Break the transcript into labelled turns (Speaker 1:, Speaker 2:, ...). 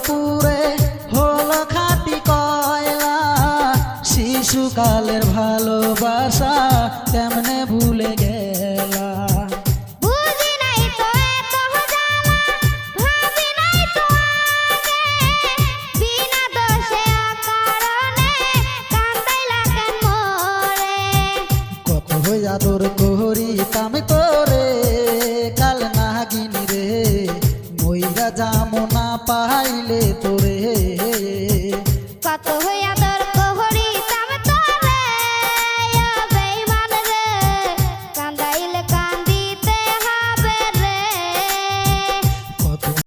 Speaker 1: পুরে হলো খাঁটি কয়লা। শিশুকালের ভালোবাসা কেমনে ভুলে গেলা।
Speaker 2: বুঝি নাই তো এত জ্বালা, ভাবি নাই তো আগে, বিনা দোষে অকারণে কান্দাইলা কেন মোরে।
Speaker 1: কত হই আদর করিতাম তোরে, কাল নাগিনী রে মইরা যামো না পাইলে তোরে।
Speaker 2: কত হইয়া